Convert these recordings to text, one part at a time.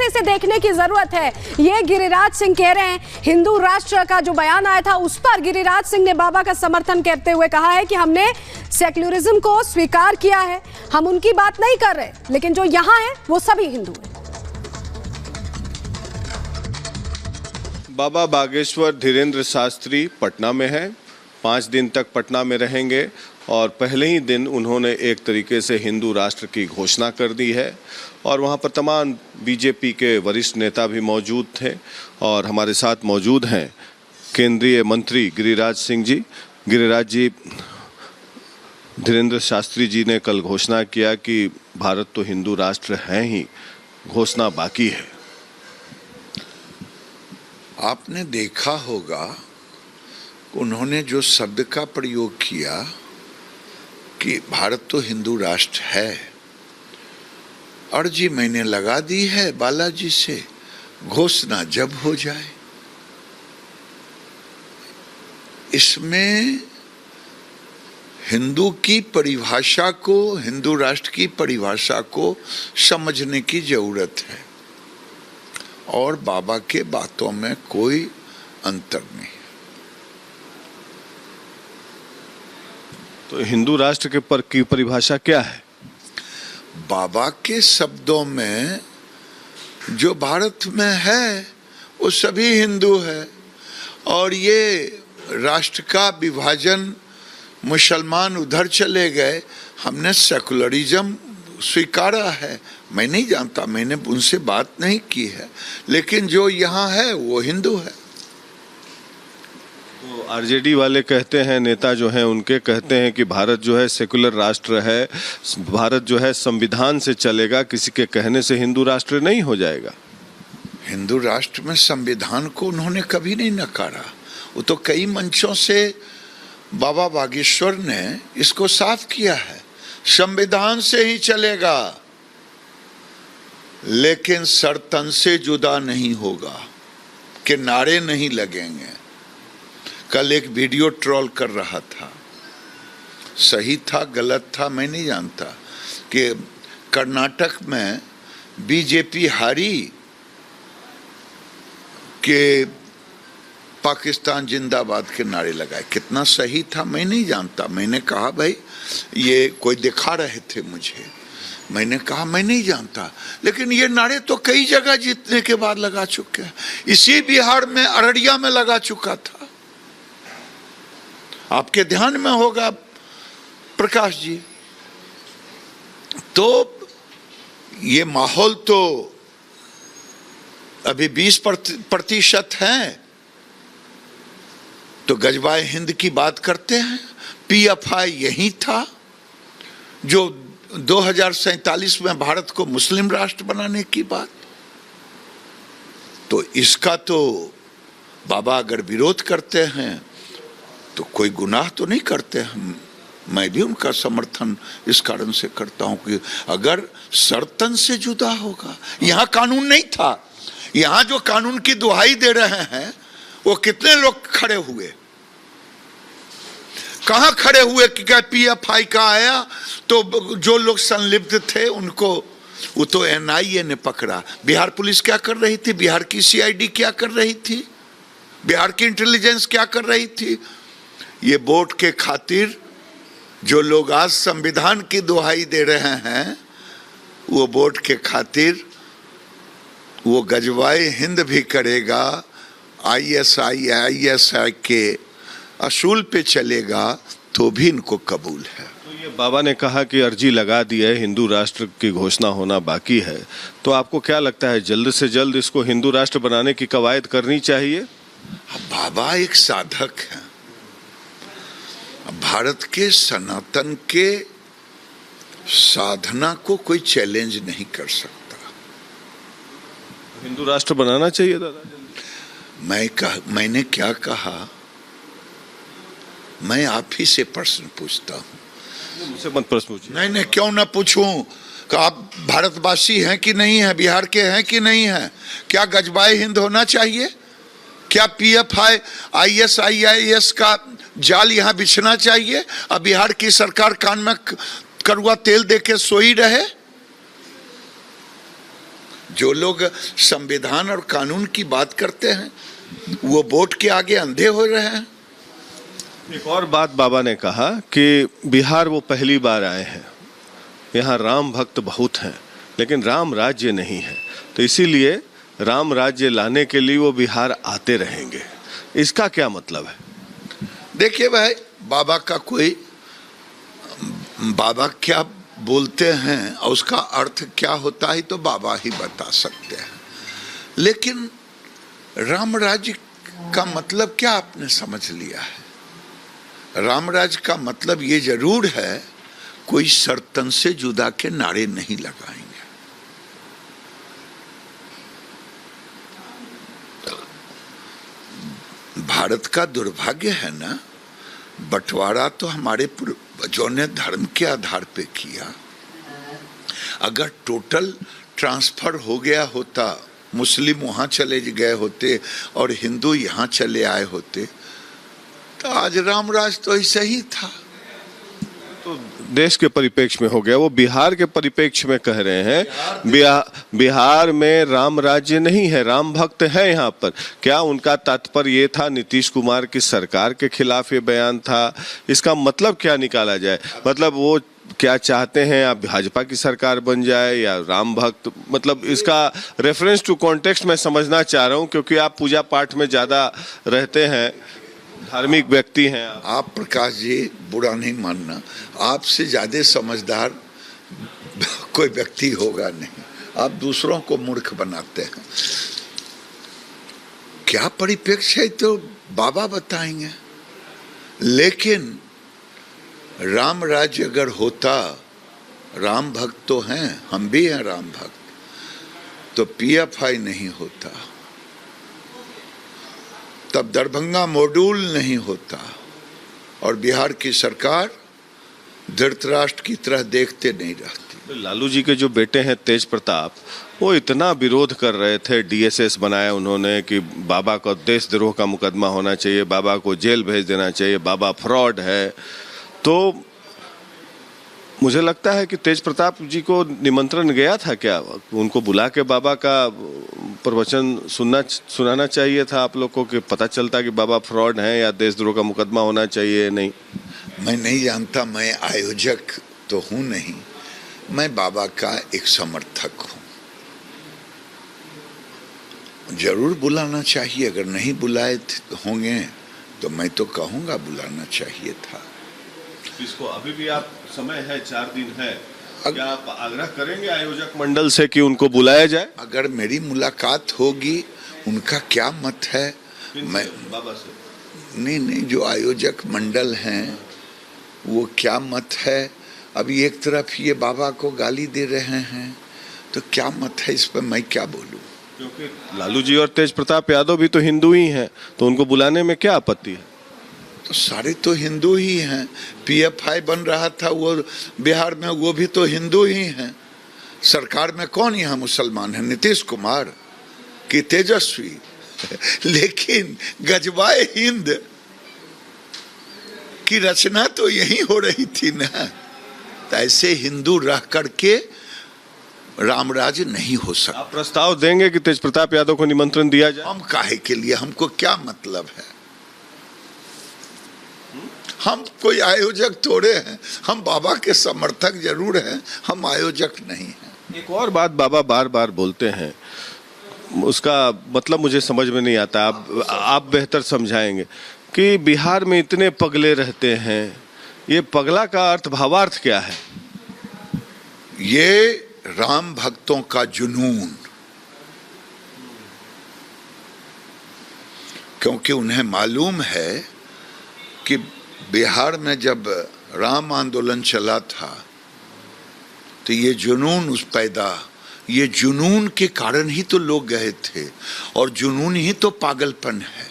से इसे देखने की जरूरत है। ये गिरिराज सिंह कह रहे हैं, हिंदू राष्ट्र का जो बयान आया था उस पर गिरिराज सिंह ने बाबा का समर्थन करते हुए कहा है कि हमने सेक्युलरिज्म को स्वीकार किया है, हम उनकी बात नहीं कर रहे, लेकिन जो यहां है वो सभी हिंदू हैं। बाबा बागेश्वर धीरेन्द्र शास्त्री पटना में है, 5 दिन तक पटना में रहेंगे और पहले ही दिन उन्होंने एक तरीके से हिंदू राष्ट्र की घोषणा कर दी है और वहाँ पर तमाम बीजेपी के वरिष्ठ नेता भी मौजूद थे और हमारे साथ मौजूद हैं केंद्रीय मंत्री गिरिराज सिंह जी। गिरिराज जी, धीरेन्द्र शास्त्री जी ने कल घोषणा किया कि भारत तो हिंदू राष्ट्र है ही, घोषणा बाकी है। आपने देखा होगा उन्होंने जो शब्द का प्रयोग किया कि भारत तो हिंदू राष्ट्र है, अर्जी मैंने लगा दी है बालाजी से, घोषणा जब हो जाए। इसमें हिंदू की परिभाषा को, हिंदू राष्ट्र की परिभाषा को समझने की जरूरत है और बाबा के बातों में कोई अंतर नहीं। तो हिंदू राष्ट्र के पर की परिभाषा क्या है? बाबा के शब्दों में जो भारत में है वो सभी हिंदू है और ये राष्ट्र का विभाजन, मुसलमान उधर चले गए, हमने सेकुलरिज्म स्वीकारा है। मैं नहीं जानता, मैंने उनसे बात नहीं की है, लेकिन जो यहाँ है वो हिंदू है। तो आरजेडी वाले कहते हैं, नेता जो हैं उनके कहते हैं कि भारत जो है सेकुलर राष्ट्र है, भारत जो है संविधान से चलेगा, किसी के कहने से हिंदू राष्ट्र नहीं हो जाएगा। हिंदू राष्ट्र में संविधान को उन्होंने कभी नहीं नकारा। वो तो कई मंचों से बाबा बागेश्वर ने इसको साफ किया है, संविधान से ही चलेगा लेकिन सरतन से जुदा नहीं होगा, के नारे नहीं लगेंगे। कल एक वीडियो ट्रोल कर रहा था, सही था गलत था मैं नहीं जानता, कि कर्नाटक में बीजेपी हारी के पाकिस्तान जिंदाबाद के नारे लगाए। कितना सही था मैं नहीं जानता। मैंने कहा भाई ये कोई दिखा रहे थे मुझे, मैंने कहा मैं नहीं जानता, लेकिन ये नारे तो कई जगह जीतने के बाद लगा चुके हैं। इसी बिहार में अररिया में लगा चुका था, आपके ध्यान में होगा प्रकाश जी। तो ये माहौल तो अभी 20% है, तो गजबाए हिंद की बात करते हैं। पीएफआई यही था जो 2047 में भारत को मुस्लिम राष्ट्र बनाने की बात। तो इसका तो बाबा अगर विरोध करते हैं तो कोई गुनाह तो नहीं करते हैं। मैं भी उनका समर्थन इस कारण से करता हूं कि अगर सरतन से जुदा होगा, यहां कानून नहीं था, यहां जो कानून की दुहाई दे रहे हैं वो कितने लोग खड़े हुए, कहां खड़े हुए कि क्या पीएफआई का आया तो जो लोग संलिप्त थे उनको, वो तो एनआईए ने पकड़ा। बिहार पुलिस क्या कर रही थी, बिहार की सीआईडी क्या कर रही थी, बिहार की इंटेलिजेंस क्या कर रही थी। ये वोट के खातिर जो लोग आज संविधान की दुहाई दे रहे हैं, वो वोट के खातिर वो गजवाए हिंद भी करेगा, आईएसआई के असूल पे चलेगा तो भी इनको कबूल है। तो ये बाबा ने कहा कि अर्जी लगा दी है, हिंदू राष्ट्र की घोषणा होना बाकी है, तो आपको क्या लगता है जल्द से जल्द इसको हिंदू राष्ट्र बनाने की कवायद करनी चाहिए? बाबा एक साधक है, भारत के सनातन के साधना को कोई चैलेंज नहीं कर सकता। हिंदू राष्ट्र बनाना चाहिए दादा। मैंने क्या कहा, मैं आप ही से प्रश्न पूछता हूं। मुझसे मत प्रश्न पूछिए। नहीं, क्यों ना पूछूं कि आप भारतवासी हैं कि नहीं हैं, बिहार के हैं कि नहीं हैं, क्या गजबाए हिंद होना चाहिए, क्या पीएफआई आईएसआईएस का जाल यहां बिछना चाहिए, अब बिहार की सरकार कान में कड़वा तेल देके सोई रहे। जो लोग संविधान और कानून की बात करते हैं वो वोट के आगे अंधे हो रहे हैं। एक और बात बाबा ने कहा कि बिहार वो पहली बार आए हैं, यहाँ राम भक्त बहुत हैं, लेकिन राम राज्य नहीं है, तो इसीलिए राम राज्य लाने के लिए वो बिहार आते रहेंगे। इसका क्या मतलब है? देखिए भाई, बाबा का कोई, बाबा क्या बोलते हैं और उसका अर्थ क्या होता है तो बाबा ही बता सकते हैं, लेकिन राम राज्य का मतलब क्या आपने समझ लिया है? राम राज्य का मतलब ये जरूर है कोई सर्तन से जुदा के नारे नहीं लगाएंगे। भारत का दुर्भाग्य है ना, बंटवारा तो हमारे पूर्वजों ने धर्म के आधार पे किया। अगर टोटल ट्रांसफर हो गया होता, मुस्लिम वहां चले गए होते और हिंदू यहाँ चले आए होते, तो आज रामराज तो ऐसे ही था। तो देश के परिप्रेक्ष्य में हो गया, वो बिहार के परिप्रेक्ष्य में कह रहे हैं बिहार में राम राज्य नहीं है, राम भक्त है यहाँ पर। क्या उनका तात्पर्य ये था नीतीश कुमार की सरकार के खिलाफ ये बयान था? इसका मतलब क्या निकाला जाए? मतलब वो क्या चाहते हैं, आप भाजपा की सरकार बन जाए या राम भक्त? मतलब इसका रेफरेंस टू कॉन्टेक्स्ट मैं समझना चाह रहा हूँ, क्योंकि आप पूजा पाठ में ज्यादा रहते हैं, धार्मिक व्यक्ति हैं आप। प्रकाश जी, बुरा नहीं मानना, आपसे ज्यादा समझदार कोई व्यक्ति होगा नहीं। आप दूसरों को मूर्ख बनाते हैं। क्या परिप्रेक्ष्य है तो बाबा बताएंगे, लेकिन राम राज्य अगर होता, राम भक्त तो हैं, हम भी हैं राम भक्त, तो पीएफआई नहीं होता, तब दरभंगा मॉड्यूल नहीं होता, और बिहार की सरकार धृतराष्ट्र की तरह देखते नहीं रहती। लालू जी के जो बेटे हैं तेज प्रताप, वो इतना विरोध कर रहे थे, डीएसएस बनाया उन्होंने कि बाबा को देशद्रोह का मुकदमा होना चाहिए, बाबा को जेल भेज देना चाहिए, बाबा फ्रॉड है। तो मुझे लगता है कि तेज प्रताप जी को निमंत्रण गया था क्या? उनको बुला के बाबा का प्रवचन सुनाना चाहिए था आप लोग को, कि पता चलता कि बाबा फ्रॉड हैं या देशद्रोह का मुकदमा होना चाहिए। नहीं, मैं नहीं जानता, मैं आयोजक तो हूं नहीं, मैं बाबा का एक समर्थक हूं। जरूर बुलाना चाहिए, अगर नहीं बुलाए होंगे तो मैं तो कहूंगा बुलाना चाहिए था। इसको अभी भी आप समय है, 4 दिन है, क्या आप आग्रह करेंगे आयोजक मंडल से कि उनको बुलाया जाए? अगर मेरी मुलाकात होगी, उनका क्या मत है, मैं बाबा से नहीं, जो आयोजक मंडल हैं वो क्या मत है। अभी एक तरफ ये बाबा को गाली दे रहे हैं, तो क्या मत है इस पर मैं क्या बोलूं? क्योंकि लालू जी और तेज प्रताप यादव भी तो हिंदू ही हैं, तो उनको बुलाने में क्या आपत्ति है? तो सारे तो हिंदू ही हैं। पीएफआई बन रहा था वो बिहार में, वो भी तो हिंदू ही हैं। सरकार में कौन यहाँ मुसलमान है? नीतीश कुमार की तेजस्वी लेकिन गजवाए हिंद की रचना तो यही हो रही थी ना। तो ऐसे हिंदू रह करके रामराज नहीं हो सकता। आप प्रस्ताव देंगे कि तेज प्रताप यादव को निमंत्रण दिया जाए? हम काहे के लिए, हमको क्या मतलब है? हम कोई आयोजक थोड़े हैं, हम बाबा के समर्थक जरूर हैं, हम आयोजक नहीं हैं। एक और बात बाबा बार बार बोलते हैं, उसका मतलब मुझे समझ में नहीं आता, आप बेहतर समझाएंगे, कि बिहार में इतने पगले रहते हैं, ये पगला का अर्थ, भावार्थ क्या है? ये राम भक्तों का जुनून, क्योंकि उन्हें मालूम है कि बिहार में जब राम आंदोलन चला था तो ये जुनून के कारण ही तो लोग गए थे, और जुनून ही तो पागलपन है,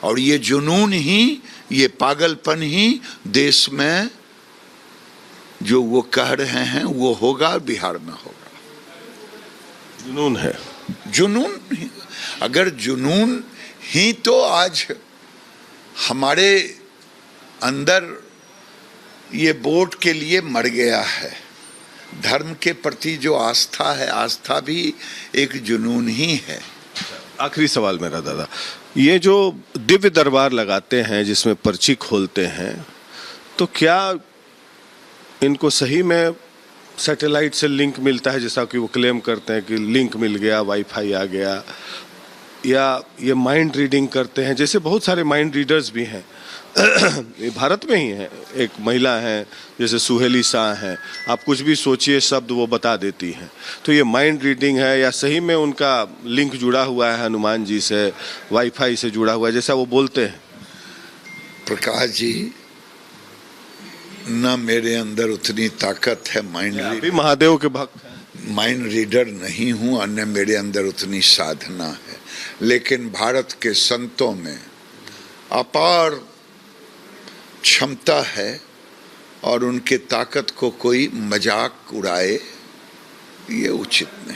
और ये जुनून ही, ये पागलपन ही देश में जो वो कह रहे हैं वो होगा, बिहार में होगा। जुनून है, जुनून। अगर जुनून ही तो आज हमारे अंदर ये वोट के लिए मर गया है, धर्म के प्रति जो आस्था है, आस्था भी एक जुनून ही है। आखिरी सवाल मेरा दादा, ये जो दिव्य दरबार लगाते हैं जिसमें पर्ची खोलते हैं, तो क्या इनको सही में सैटेलाइट से लिंक मिलता है, जैसा कि वो क्लेम करते हैं कि लिंक मिल गया, वाईफाई आ गया, या ये माइंड रीडिंग करते हैं? जैसे बहुत सारे माइंड रीडर्स भी हैं ये भारत में ही है, एक महिला हैं जैसे सुहेली शाह हैं, आप कुछ भी सोचिए शब्द वो बता देती हैं। तो ये माइंड रीडिंग है या सही में उनका लिंक जुड़ा हुआ है हनुमान जी से, वाईफाई से जुड़ा हुआ है जैसा वो बोलते हैं? प्रकाश जी, न मेरे अंदर उतनी ताकत है भी महादेव के भक्त हैं, माइंड रीडर नहीं हूं, और न मेरे अंदर उतनी साधना है। लेकिन भारत के संतों में अपार क्षमता है, और उनके ताकत को कोई मजाक उड़ाए ये उचित नहीं।